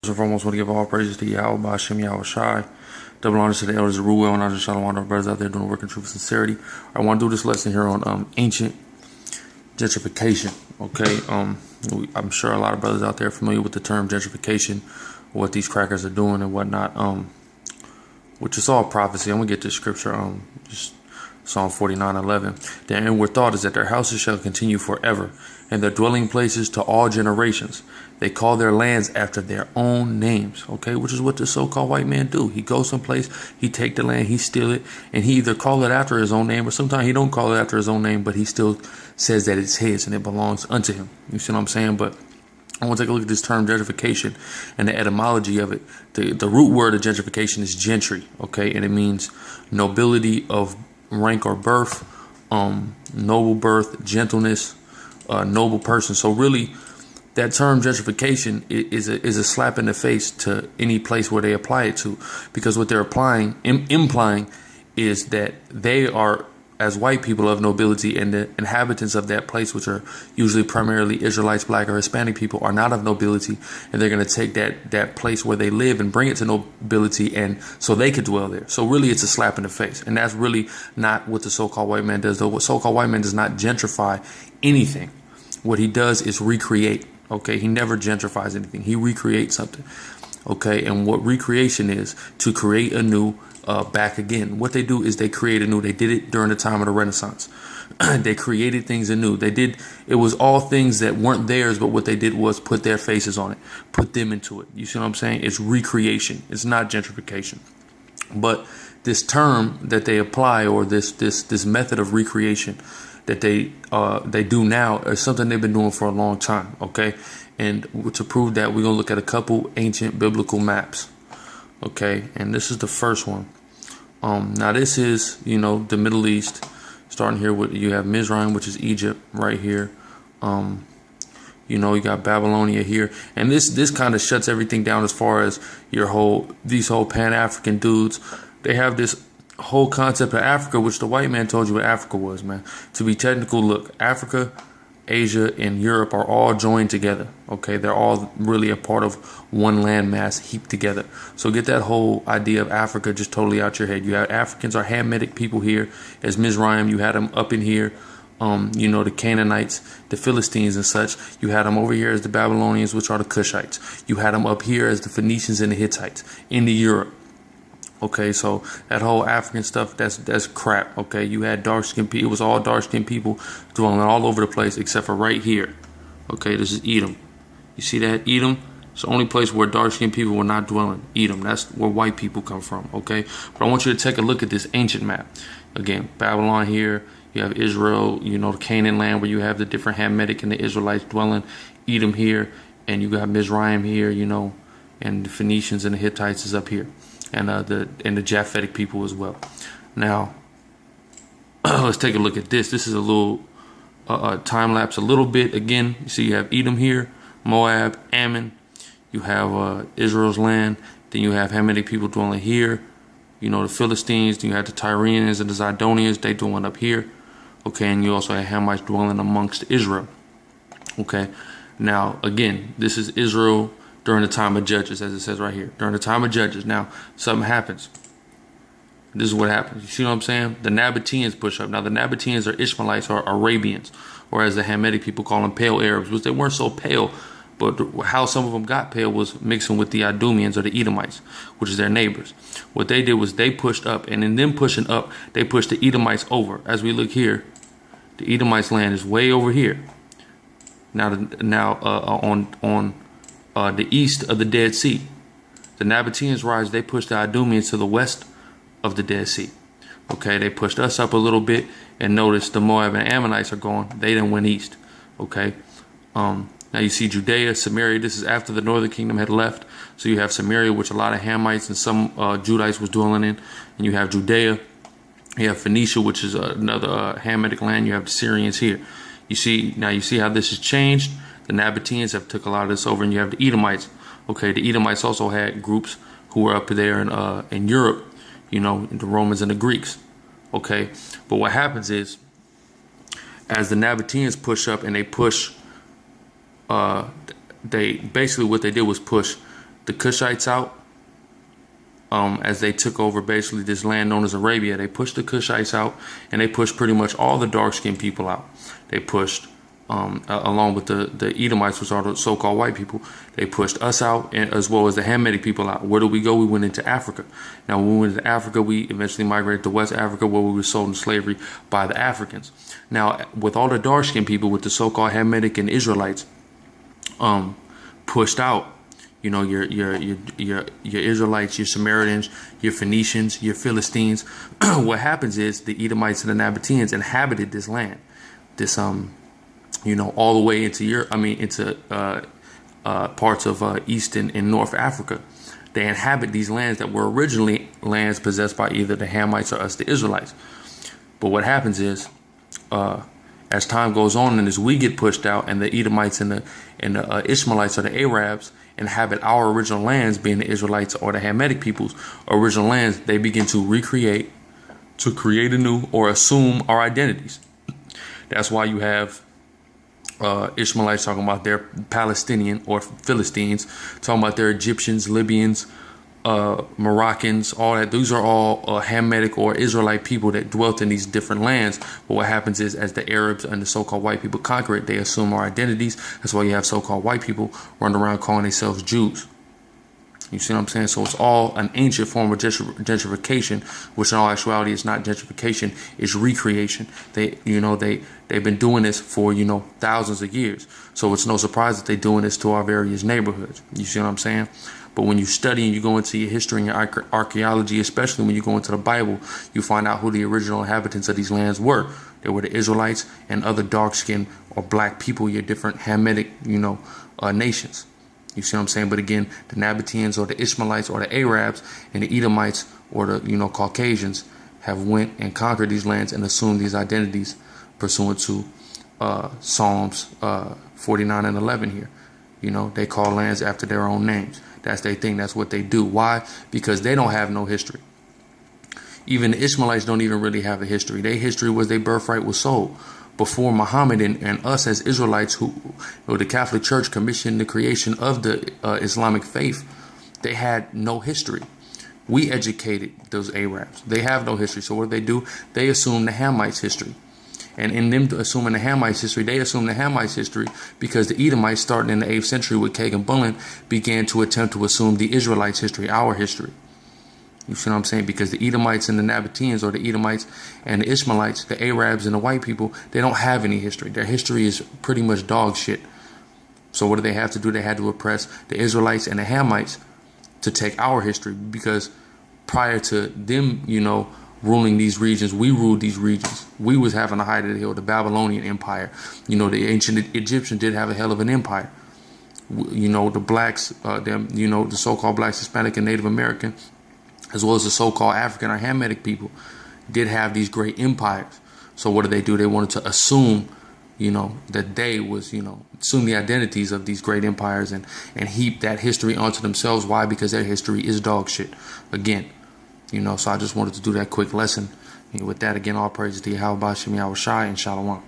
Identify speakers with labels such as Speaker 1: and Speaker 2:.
Speaker 1: First and foremost, want to give all praises to Yahweh, Hashem, Yahweh Shai. Double honors to the elders of Ruel and Ajah Shalom, our brothers out there doing the work in truth and sincerity. I want to do this lesson here on ancient gentrification. Okay, I'm sure a lot of brothers out there are familiar with the term gentrification, what these crackers are doing and whatnot. Which is all prophecy. I'm gonna get this scripture. Just Psalm 49:11. Their inward thought is that their houses shall continue forever, and their dwelling places to all generations. They call their lands after their own names. Okay, which is what the so-called white man do. He goes someplace, he take the land, he steal it, and he either call it after his own name, or sometimes he don't call it after his own name, but he still says that it's his and it belongs unto him. You see what I'm saying? But I want to take a look at this term gentrification and the etymology of it. The root word of gentrification is gentry. Okay, and it means nobility of rank or birth, noble birth, gentleness, noble person. So really, that term gentrification is a slap in the face to any place where they apply it to, because what they're implying is that they are, as white people of nobility, and the inhabitants of that place, which are usually primarily Israelites, black or Hispanic people, are not of nobility, and they're going to take that place where they live and bring it to nobility, and so they could dwell there. So really, it's a slap in the face, and that's really not what the so-called white man does. Though what so-called white man does not gentrify anything. What he does is recreate. Okay, he never gentrifies anything. He recreates something. Okay, and what recreation is, to create anew, back again. What they do is they create anew. They did it during the time of the Renaissance. They created things anew. It was all things that weren't theirs, but what they did was put their faces on it, put them into it. You see what I'm saying? It's recreation. It's not gentrification. But this term that they apply, or this method of recreation that they do now, is something they've been doing for a long time. Okay, and to prove that, we're gonna look at a couple ancient biblical maps. Okay, and this is the first one. Now this is, the Middle East, starting here with, you have Mizraim, which is Egypt right here. You got Babylonia here, and this kind of shuts everything down as far as these whole Pan-African dudes. They have this whole concept of Africa, which the white man told you what Africa was, man. To be technical, look, Africa, Asia, and Europe are all joined together. Okay, they're all really a part of one landmass heaped together. So get that whole idea of Africa just totally out your head. You have Africans are Hamitic people here as Mizraim. You had them up in here, the Canaanites, the Philistines and such. You had them over here as the Babylonians, which are the Cushites. You had them up here as the Phoenicians and the Hittites into Europe. Okay, so that whole African stuff, that's crap. Okay, you had dark-skinned people. It was all dark-skinned people dwelling all over the place, except for right here. Okay, this is Edom. You see that? Edom? It's the only place where dark-skinned people were not dwelling. Edom. That's where white people come from. Okay, but I want you to take a look at this ancient map. Again, Babylon here. You have Israel. The Canaan land, where you have the different Hamitic and the Israelites dwelling. Edom here, and you got Mizraim here. And the Phoenicians and the Hittites is up here. And the Japhetic people as well. Now, let's take a look at this. This is a little time lapse, a little bit. Again, you see you have Edom here, Moab, Ammon. You have Israel's land. Then you have Hamitic people dwelling here. The Philistines. Then you have the Tyrians and the Zidonians. They dwelling up here. Okay, and you also have Hamites dwelling amongst Israel. Okay, now again, this is Israel during the time of Judges, as it says right here. During the time of Judges. Now, something happens. This is what happens. You see what I'm saying? The Nabateans push up. Now, the Nabateans are Ishmaelites or Arabians, or as the Hamitic people call them, pale Arabs, which they weren't so pale, but how some of them got pale was mixing with the Idumeans or the Edomites, which is their neighbors. What they did was they pushed up, and in them pushing up, they pushed the Edomites over. As we look here, the Edomites' land is way over here. Now, on the east of the Dead Sea. The Nabateans rise, they pushed the Idumeans to the west of the Dead Sea. Okay, they pushed us up a little bit, and notice the Moab and Ammonites are gone. They done went east. Okay, now you see Judea, Samaria. This is after the northern kingdom had left. So you have Samaria, which a lot of Hamites and some Judites was dwelling in. And you have Judea. You have Phoenicia, which is another Hamitic land. You have the Syrians here. You see how this has changed. The Nabateans have took a lot of this over, and you have the Edomites. Okay, the Edomites also had groups who were up there in Europe, the Romans and the Greeks. Okay, but what happens is, as the Nabateans push up and they push, they basically what they did was push the Cushites out. As they took over basically this land known as Arabia, they pushed the Cushites out, and they pushed pretty much all the dark-skinned people out. They pushed, along with the Edomites, which are the so-called white people, they pushed us out, and as well as the Hamitic people out. Where did we go? We went into Africa. Now, when we went into Africa, we eventually migrated to West Africa, where we were sold in slavery by the Africans. Now, with all the dark-skinned people, with the so-called Hamitic and Israelites, pushed out, you know, your Israelites, your Samaritans, your Phoenicians, your Philistines. What happens is the Edomites and the Nabateans inhabited this land, this you know, all the way into into parts of East and North Africa. They inhabit these lands that were originally lands possessed by either the Hamites or us, the Israelites. But what happens is, as time goes on and as we get pushed out, and the Edomites and the Ishmaelites or the Arabs inhabit our original lands, being the Israelites or the Hamitic people's original lands, they begin to recreate, to create anew, or assume our identities. That's why you have Ishmaelites talking about their Palestinian or Philistines, talking about their Egyptians, Libyans, Moroccans, all that. These are all Hamitic or Israelite people that dwelt in these different lands. But what happens is, as the Arabs and the so-called white people conquer it, they assume our identities. That's why you have so-called white people running around calling themselves Jews. You see what I'm saying? So it's all an ancient form of gentrification, which in all actuality is not gentrification, it's recreation. They've been doing this for, thousands of years. So it's no surprise that they're doing this to our various neighborhoods. You see what I'm saying? But when you study and you go into your history and your archaeology, especially when you go into the Bible, you find out who the original inhabitants of these lands were. They were the Israelites and other dark-skinned or black people, your different Hamitic, nations. You see what I'm saying? But again, the Nabateans or the Ishmaelites or the Arabs and the Edomites or the, Caucasians have went and conquered these lands and assumed these identities pursuant to Psalms 49 and 11 here. They call lands after their own names. That's their thing. That's what they do. Why? Because they don't have no history. Even the Ishmaelites don't even really have a history. Their history was their birthright was sold. Before Muhammad and us as Israelites, who the Catholic Church commissioned the creation of the Islamic faith, they had no history. We educated those Arabs. They have no history. So what do? They assume the Hamites' history. And in them assuming the Hamites' history, they assume the Hamites' history because the Edomites, starting in the 8th century with Kagan Bullen, began to attempt to assume the Israelites' history, our history. You see what I'm saying? Because the Edomites and the Nabateans, or the Edomites and the Ishmaelites, the Arabs and the white people, they don't have any history. Their history is pretty much dog shit. So what do they have to do? They had to oppress the Israelites and the Hamites to take our history, because prior to them, ruling these regions, we ruled these regions. We was having the height of the hill, the Babylonian Empire. The ancient Egyptians did have a hell of an empire. The blacks, the so-called blacks, Hispanic and Native American, as well as the so-called African or Hamitic people, did have these great empires. So what did? They wanted to assume, that they was, assume the identities of these great empires and heap that history onto themselves. Why? Because their history is dog shit. Again, so I just wanted to do that quick lesson. With that, again, all praise to Yahweh Bashem Yahweh Shai and Shalom.